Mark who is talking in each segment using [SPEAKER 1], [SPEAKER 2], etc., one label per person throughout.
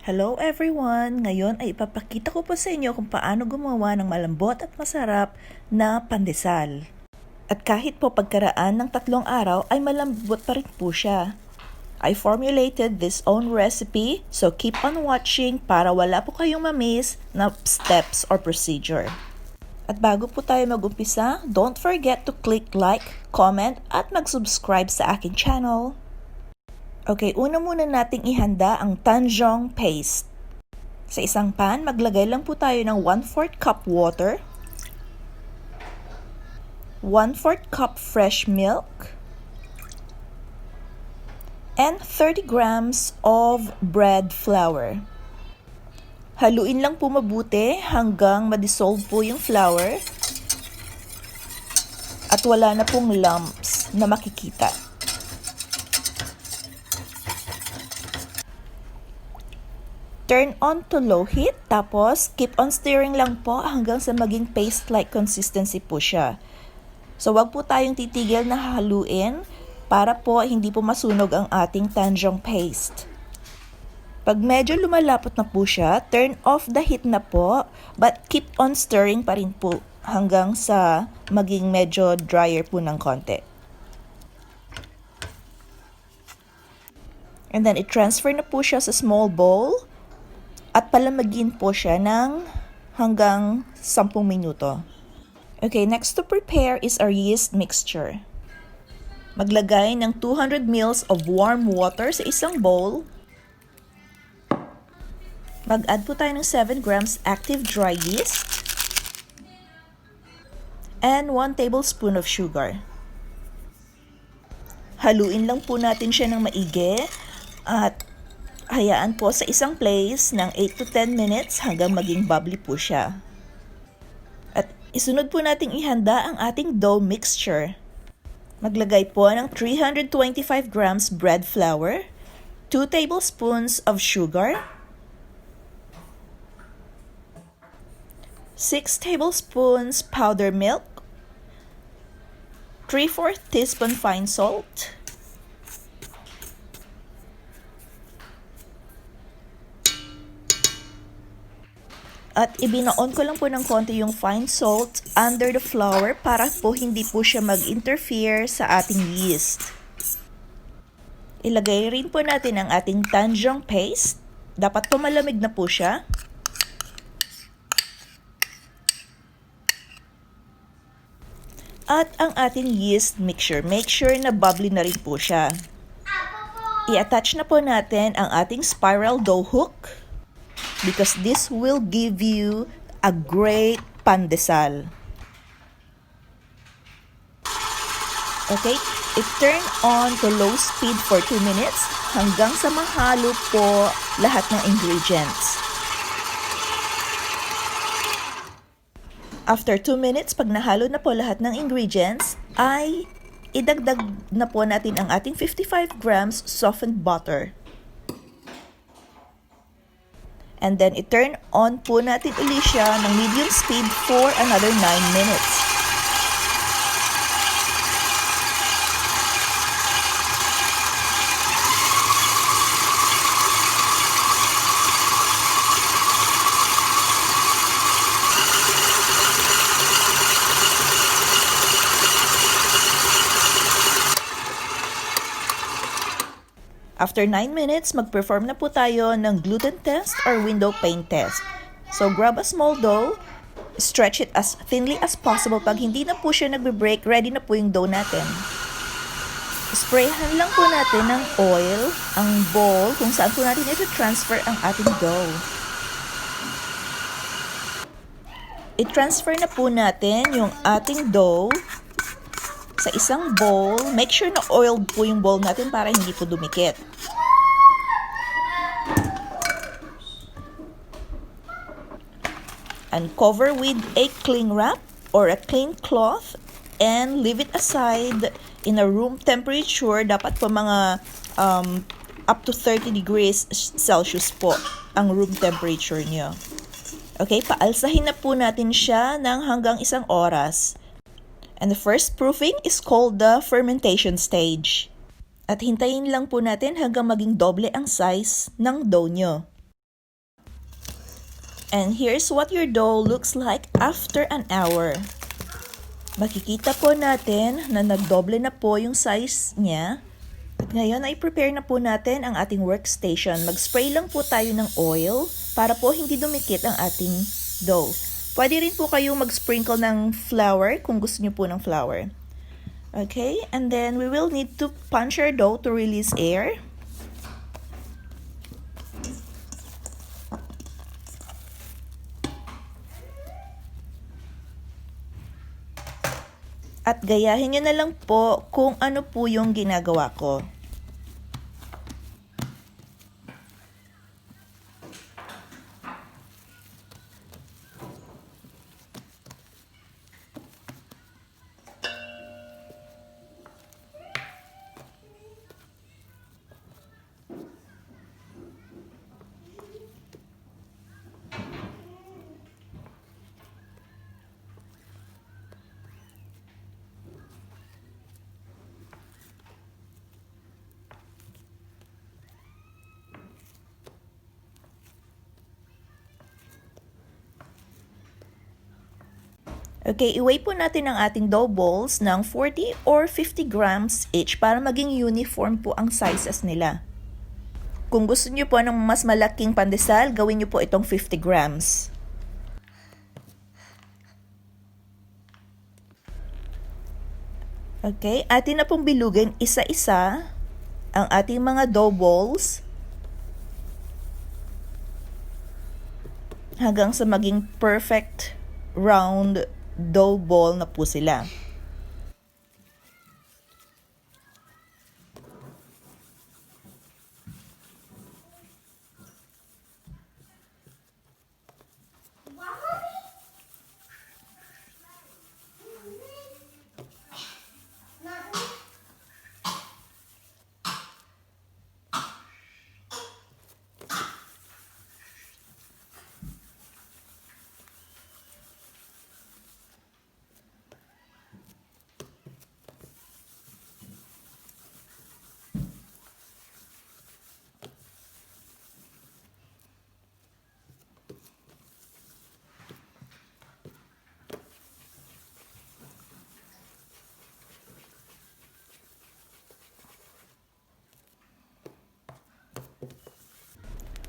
[SPEAKER 1] Hello everyone! Ngayon ay ipapakita ko po sa inyo kung paano gumawa ng malambot at masarap na pandesal. At kahit po pagkaraan ng 3 araw ay malambot pa rin po siya. I formulated this own recipe, so keep on watching para wala po kayong mamiss na steps or procedure. At bago po tayo mag-umpisa, don't forget to click like, comment at mag-subscribe sa aking channel. Okay, una muna nating ihanda ang Tanzhong Paste. Sa isang pan, maglagay lang po tayo ng 1/4 cup water, 1/4 cup fresh milk, and 30 grams of bread flour. Haluin lang po mabuti hanggang ma-dissolve po yung flour at wala na pong lumps na makikita. Turn on to low heat, tapos keep on stirring lang po hanggang sa maging paste-like consistency po siya. So wag po tayong titigil na haluin para po hindi po masunog ang ating Tanzhong Paste. Pag medyo lumalapot na po siya, turn off the heat na po, but keep on stirring pa rin po hanggang sa maging medyo drier po ng konti. And then i-transfer na po siya sa small bowl. At palamagin po siya ng hanggang 10 minuto. Okay, next to prepare is our yeast mixture. Maglagay ng 200 ml of warm water sa isang bowl. Mag-add po tayo ng 7 grams active dry yeast. And 1 tablespoon of sugar. Haluin lang po natin siya ng maigi at hayaan po sa isang place ng 8 to 10 minutes hanggang maging bubbly po siya. At isunod po nating ihanda ang ating dough mixture. Maglagay po ng 325 grams bread flour, 2 tablespoons of sugar, 6 tablespoons powder milk, 3/4 teaspoon fine salt, at ibinaon ko lang po ng konti yung fine salt under the flour para po hindi po siya mag-interfere sa ating yeast. Ilagay rin po natin ang ating Tanzhong Paste. Dapat po malamig na po siya. At ang ating yeast mixture. Make sure na bubbly na rin po siya. I-attach na po natin ang ating spiral dough hook, because this will give you a great pandesal. Okay, i-turn on to low speed for 2 minutes hanggang sa mahalo po lahat ng ingredients. After 2 minutes, pag nahalo na po lahat ng ingredients, ay idagdag na po natin ang ating 55 grams softened butter. And then, i-turn on po natin ulit siya ng medium speed for another 9 minutes. After 9 minutes, mag-perform na po tayo ng gluten test or window pane test. So, grab a small dough, stretch it as thinly as possible. Pag hindi na po siya nagbe-break, ready na po yung dough natin. Sprayhan lang po natin ng oil ang bowl kung saan po natin ito transfer ang ating dough. I-transfer na po natin yung ating dough sa isang bowl. Make sure na oiled po yung bowl natin para hindi po dumikit. And cover with a cling wrap or a clean cloth and leave it aside in a room temperature. Dapat po mga up to 30 degrees Celsius po ang room temperature nyo. Okay, paalsahin na po natin siya ng hanggang 1 oras. And the first proofing is called the fermentation stage. At hintayin lang po natin hanggang maging doble ang size ng dough nyo. And here's what your dough looks like after an hour. Makikita po natin na nagdoble na po yung size niya. At ngayon ay prepare na po natin ang ating workstation. Mag-spray lang po tayo ng oil para po hindi dumikit ang ating dough. Pwede rin po kayo mag-sprinkle ng flour kung gusto niyo po ng flour. Okay, and then we will need to punch our dough to release air. At gayahin nyo na lang po kung ano po yung ginagawa ko. Okay, i-weigh po natin ang ating dough balls ng 40 or 50 grams each para maging uniform po ang sizes nila. Kung gusto niyo po ng mas malaking pandesal, gawin niyo po itong 50 grams. Okay, atin na pong bilugin isa-isa ang ating mga dough balls hanggang sa maging perfect round dough ball na po sila.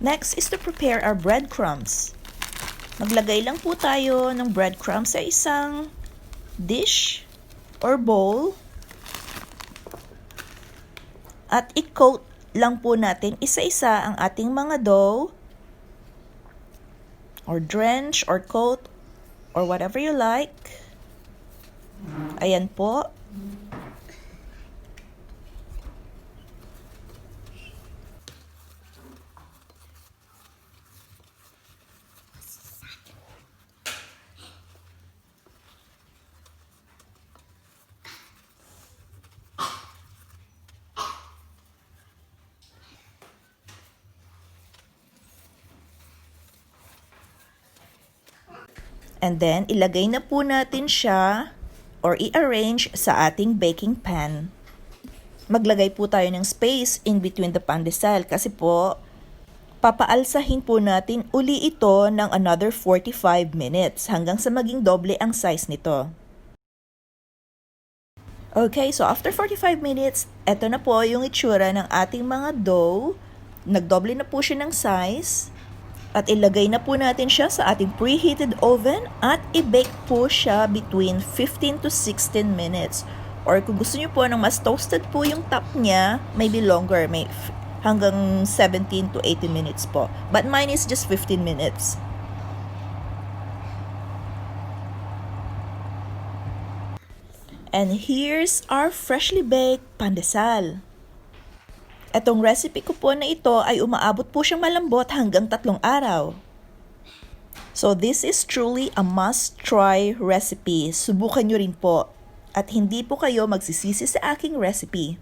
[SPEAKER 1] Next is to prepare our breadcrumbs. Maglagay lang po tayo ng breadcrumbs sa isang dish or bowl at i-coat lang po natin isa-isa ang ating mga dough or drench or coat or whatever you like. Ayan po. And then, ilagay na po natin siya or i-arrange sa ating baking pan. Maglagay po tayo ng space in between the pandesal kasi po, papaalsahin po natin uli ito ng another 45 minutes hanggang sa maging doble ang size nito. Okay, so after 45 minutes, eto na po yung itsura ng ating mga dough. Nagdoble na po siya ng size. At ilagay na po natin siya sa ating preheated oven at i-bake po siya between 15 to 16 minutes. Or kung gusto niyo po ng mas toasted po yung top niya, maybe longer, may hanggang 17 to 18 minutes po. But mine is just 15 minutes. And here's our freshly baked pandesal. Etong recipe ko po na ito ay umaabot po siyang malambot hanggang 3 araw. So this is truly a must-try recipe. Subukan nyo rin po. At hindi po kayo magsisisi sa aking recipe.